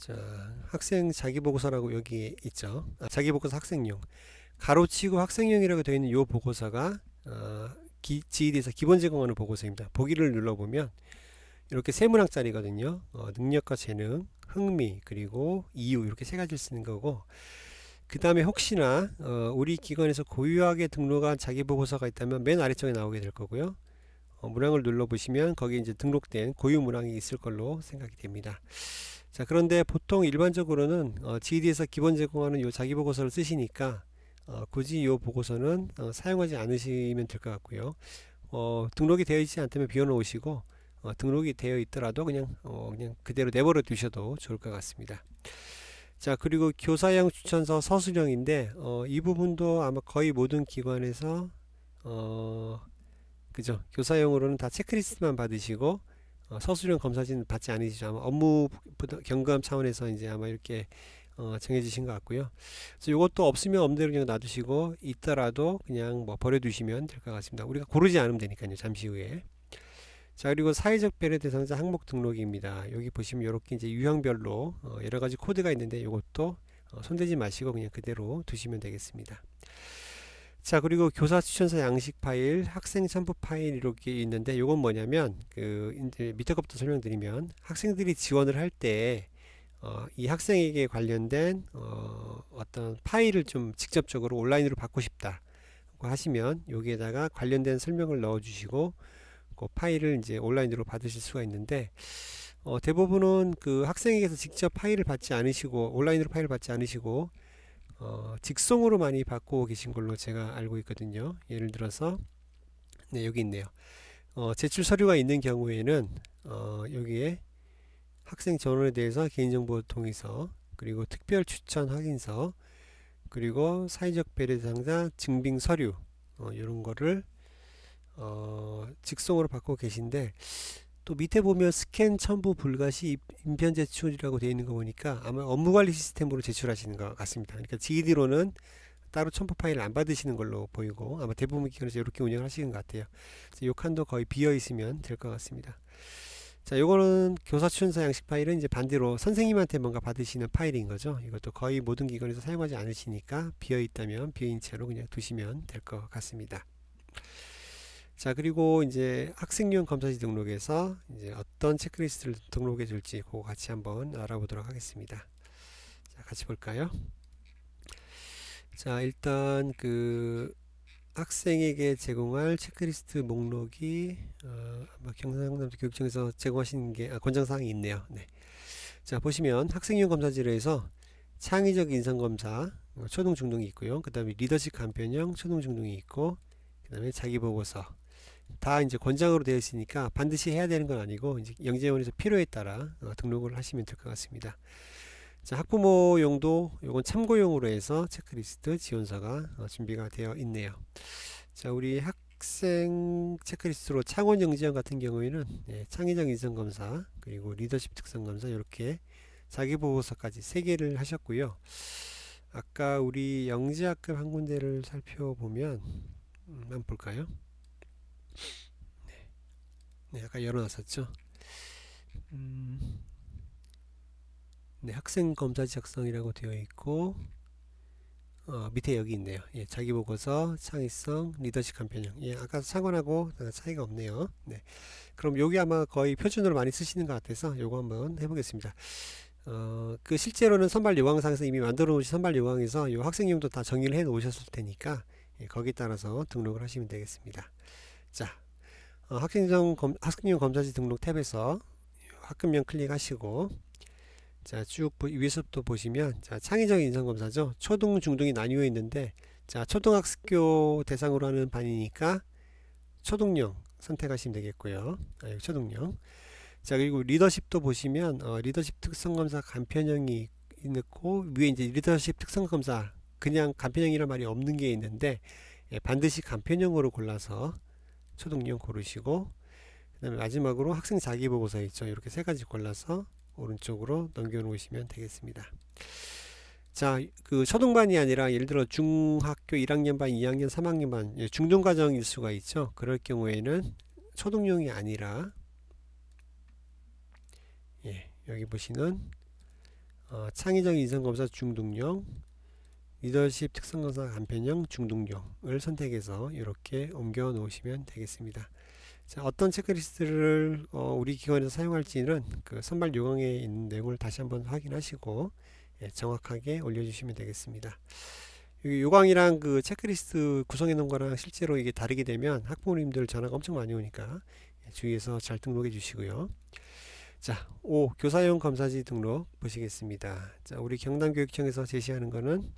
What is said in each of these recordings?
자, 학생 자기보고서라고 여기 있죠. 자기보고서 학생용. 가로치고 학생용이라고 되어 있는 이 보고서가 GED에서 기본 제공하는 보고서입니다. 보기를 눌러보면 이렇게 세 문항짜리거든요. 능력과 재능, 흥미, 그리고 이유 이렇게 세 가지를 쓰는 거고, 그 다음에 혹시나 우리 기관에서 고유하게 등록한 자기보고서가 있다면 맨 아래쪽에 나오게 될 거고요. 문항을 눌러보시면 거기 이제 등록된 고유 문항이 있을 걸로 생각이 됩니다. 자, 그런데 보통 일반적으로는 GED에서 기본 제공하는 이 자기보고서를 쓰시니까 굳이 이 보고서는 사용하지 않으시면 될 것 같고요. 등록이 되어 있지 않다면 비워놓으시고, 등록이 되어 있더라도 그냥 그대로 내버려 두셔도 좋을 것 같습니다. 자, 그리고 교사형 추천서 서술형인데 이 부분도 아마 거의 모든 기관에서 그죠, 교사용으로는 다 체크리스트만 받으시고 서술형 검사진 받지 않으시죠. 아마 업무 경감 차원에서 이제 아마 이렇게 정해지신 것 같고요. 그래서 이것도 없으면 없는 대로 그냥 놔두시고, 있더라도 그냥 뭐 버려두시면 될 것 같습니다. 우리가 고르지 않으면 되니까요, 잠시 후에. 자, 그리고 사회적 배려 대상자 항목 등록입니다. 여기 보시면 이렇게 이제 유형별로 여러 가지 코드가 있는데 이것도 손대지 마시고 그냥 그대로 두시면 되겠습니다. 자, 그리고 교사 추천서 양식 파일, 학생 첨부 파일 이렇게 있는데 이건 뭐냐면 이제 밑에 것부터 설명드리면, 학생들이 지원을 할 때 이 학생에게 관련된 어떤 파일을 좀 직접적으로 온라인으로 받고 싶다 하시면 여기에다가 관련된 설명을 넣어 주시고 그 파일을 이제 온라인으로 받으실 수가 있는데, 대부분은 그 학생에게서 직접 파일을 받지 않으시고 온라인으로 파일을 받지 않으시고 직송으로 많이 받고 계신 걸로 제가 알고 있거든요. 예를 들어서 네, 여기 있네요. 제출 서류가 있는 경우에는 여기에 학생 전원에 대해서 개인정보 동의서, 그리고 특별 추천 확인서, 그리고 사회적 배려 대상자 증빙 서류 이런 거를 직송으로 받고 계신데, 또 밑에 보면 스캔 첨부 불가 시 인편 제출이라고 되어 있는 거 보니까 아마 업무관리 시스템으로 제출하시는 것 같습니다. 그러니까 GED로는 따로 첨부 파일을 안 받으시는 걸로 보이고, 아마 대부분 기관에서 이렇게 운영을 하시는 것 같아요. 이 칸도 거의 비어 있으면 될 것 같습니다. 자, 요거는 교사 추천서 양식 파일은 이제 반대로 선생님한테 뭔가 받으시는 파일인 거죠. 이것도 거의 모든 기관에서 사용하지 않으시니까 비어 있다면 비어있는 채로 그냥 두시면 될 것 같습니다. 자, 그리고 이제 학생용 검사지 등록에서 이제 어떤 체크리스트를 등록해 줄지 그거 같이 한번 알아보도록 하겠습니다. 자, 같이 볼까요? 자, 일단 그 학생에게 제공할 체크리스트 목록이 아마 경상남도 교육청에서 제공하시는 게 권장사항이 있네요. 네. 자, 보시면 학생용 검사지로해서 창의적 인성검사 초등 중등이 있고요. 그 다음에 리더십 간편형 초등 중등이 있고, 그 다음에 자기보고서 다 이제 권장으로 되어 있으니까 반드시 해야 되는 건 아니고 이제 영재원에서 필요에 따라 등록을 하시면 될 것 같습니다. 자, 학부모용도 요건 참고용으로 해서 체크리스트 지원서가 준비가 되어 있네요. 자, 우리 학생 체크리스트로 창원 영지원 같은 경우에는 창의적 인성검사, 그리고 리더십 특성검사 이렇게 자기보고서까지 3개를 하셨고요. 아까 우리 영지학급 한 군데를 살펴보면 한번 볼까요? 네, 아까 열어놨었죠. 네, 학생 검사 작성이라고 되어 있고, 밑에 여기 있네요. 예, 자기보고서, 창의성, 리더십 간편형. 예, 아까 상관하고 차이가 없네요. 네, 그럼 여기 아마 거의 표준으로 많이 쓰시는 것 같아서 요거 한번 해보겠습니다. 그 실제로는 선발 요강상에서 이미 만들어 놓으신 선발 요강에서 요 학생용도 다 정리를 해 놓으셨을 테니까 거기에 따라서 등록을 하시면 되겠습니다. 자, 학생용 검사지 등록 탭에서 학급명 클릭하시고, 자, 쭉 위에서부터 보시면 자, 창의적 인성검사죠. 초등 중등이 나뉘어 있는데, 자, 초등학교 대상으로 하는 반이니까 초등용 선택하시면 되겠고요. 초등용. 자, 그리고 리더십도 보시면 리더십 특성검사 간편형이 있고, 위에 이제 리더십 특성검사 그냥 간편형이란 말이 없는 게 있는데 반드시 간편형으로 골라서 초등용 고르시고, 그 다음에 마지막으로 학생 자기보고서 있죠. 이렇게 3가지 골라서 오른쪽으로 넘겨 놓으시면 되겠습니다. 자, 그 초등반이 아니라 예를 들어 중학교 1학년 반, 2학년, 3학년 반 중등과정일 수가 있죠. 그럴 경우에는 초등용이 아니라 여기 보시는 창의적 인성검사 중등용, 리더십 특성검사 간편형 중등용을 선택해서 이렇게 옮겨 놓으시면 되겠습니다. 자, 어떤 체크리스트를 우리 기관에서 사용할지는 그 선발 요강에 있는 내용을 다시 한번 확인하시고 정확하게 올려주시면 되겠습니다. 여기 요강이랑 그 체크리스트 구성해 놓은 거랑 실제로 이게 다르게 되면 학부모님들 전화가 엄청 많이 오니까 주의해서 잘 등록해 주시고요. 자, 5. 교사용 검사지 등록 보시겠습니다. 자, 우리 경남교육청에서 제시하는 거는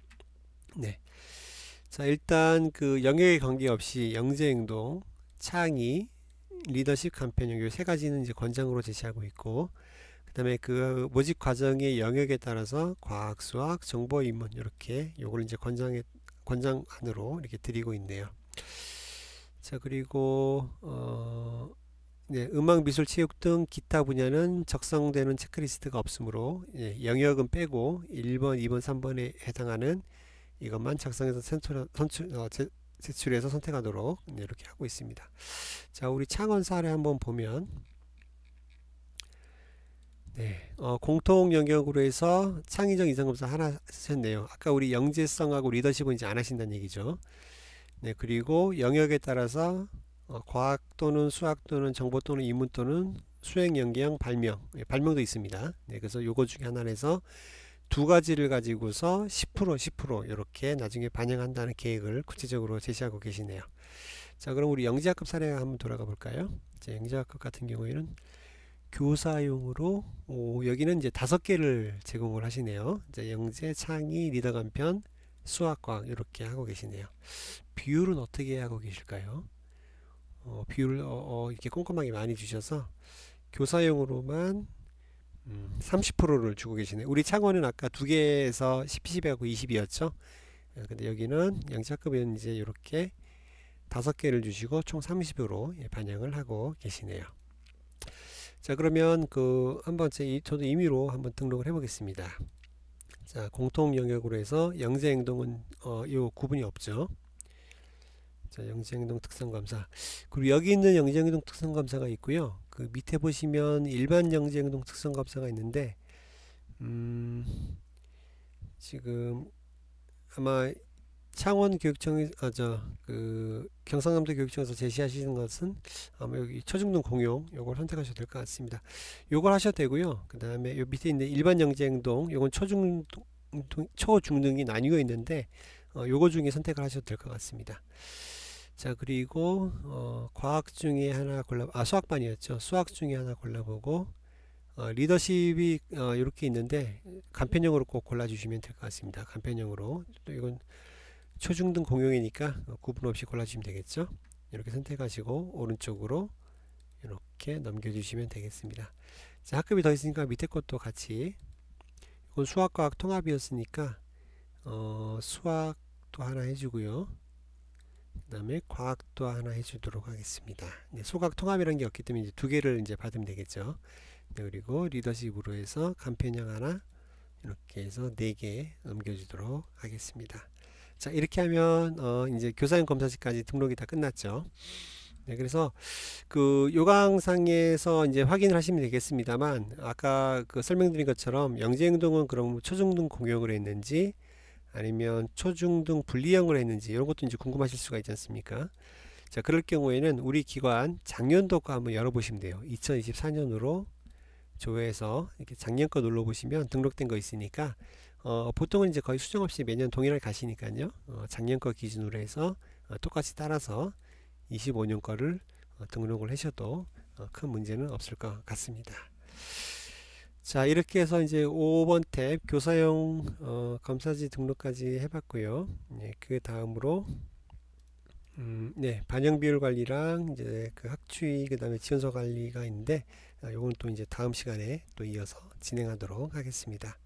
자, 일단 그 영역에 관계없이 영재행동, 창의, 리더십 간편형 요 세 가지는 이제 권장으로 제시하고 있고, 그 다음에 그 모집 과정의 영역에 따라서 과학, 수학, 정보, 인문 이렇게 요걸 이제 권장안으로 이렇게 드리고 있네요. 자, 그리고 음악, 미술, 체육 등 기타 분야는 적성되는 체크리스트가 없으므로 영역은 빼고 1번, 2번, 3번에 해당하는 이것만 작성해서 제출해서 선택하도록 이렇게 하고 있습니다. 자, 우리 창원 사례 한번 보면 공통 영역으로 해서 창의적 인성검사 하나 쓰셨네요. 아까 우리 영재성하고 리더십은 이제 안 하신다는 얘기죠. 그리고 영역에 따라서 과학 또는 수학 또는 정보 또는 인문 또는 수행 연계형 발명도 있습니다. 그래서 요거 중에 하나에서 두 가지를 가지고서 10% 이렇게 나중에 반영한다는 계획을 구체적으로 제시하고 계시네요. 자, 그럼 우리 영재학급 사례 한번 돌아가 볼까요? 자, 영재학급 같은 경우에는 교사용으로 여기는 이제 5개를 제공을 하시네요. 자, 영재, 창의, 리더 간편, 수학과학 이렇게 하고 계시네요. 비율은 어떻게 하고 계실까요? 비율을 이렇게 꼼꼼하게 많이 주셔서 교사용으로만 30%를 주고 계시네. 우리 창원은 아까 2개에서 10하고 20이었죠. 근데 여기는 영재학급은 이제 이렇게 5개를 주시고 총 30으로 반영을 하고 계시네요. 자, 그러면 그 한번 저도 임의로 한번 등록을 해 보겠습니다. 자, 공통 영역으로 해서 영재행동은 요 구분이 없죠. 자, 영재행동 특성검사. 그리고 여기 있는 영재행동 특성검사가 있고요. 그 밑에 보시면 일반 영재행동 특성검사가 있는데 지금 아마 창원교육청이 그 경상남도 교육청에서 제시하시는 것은 아마 여기 초중등 공용 요걸 선택하셔도 될 것 같습니다. 요걸 하셔도 되고요. 그 다음에 요 밑에 있는 일반 영재행동 요건 초중등이 나뉘어 있는데 요거 중에 선택을 하셔도 될 것 같습니다. 자, 그리고 과학 중에 하나 수학반이었죠. 수학 중에 하나 골라보고 리더십이 이렇게 있는데 간편형으로 꼭 골라주시면 될 것 같습니다. 간편형으로. 또 이건 초중등 공용이니까 구분 없이 골라주시면 되겠죠. 이렇게 선택하시고 오른쪽으로 이렇게 넘겨주시면 되겠습니다. 자, 학급이 더 있으니까 밑에 것도 같이, 이건 수학과학 통합이었으니까 수학도 하나 해주고요. 그 다음에 과학도 하나 해주도록 하겠습니다. 소각 통합이라는 게 없기 때문에 이제 2개를 이제 받으면 되겠죠. 그리고 리더십으로 해서 간편형 하나 이렇게 해서 4개 넘겨주도록 하겠습니다. 자, 이렇게 하면 이제 교사용 검사지까지 등록이 다 끝났죠. 그래서 그 요강상에서 이제 확인을 하시면 되겠습니다만, 아까 그 설명드린 것처럼 영재행동은 그럼 초중등 공용을 했는지 아니면 초중등 분리형을 했는지 이런 것도 이제 궁금하실 수가 있지 않습니까? 자, 그럴 경우에는 우리 기관 작년도 거 한번 열어보시면 돼요. 2024년으로 조회해서 이렇게 작년 거 눌러보시면 등록된 거 있으니까 보통은 이제 거의 수정 없이 매년 동일하게 가시니까요. 작년 거 기준으로 해서 똑같이 따라서 25년 거를 등록을 하셔도 큰 문제는 없을 것 같습니다. 자, 이렇게 해서 이제 5번 탭 교사용 검사지 등록까지 해봤고요. 그 다음으로 반영 비율 관리랑 이제 그 학추위 그 다음에 지원서 관리가 있는데 요건 또 이제 다음 시간에 또 이어서 진행하도록 하겠습니다.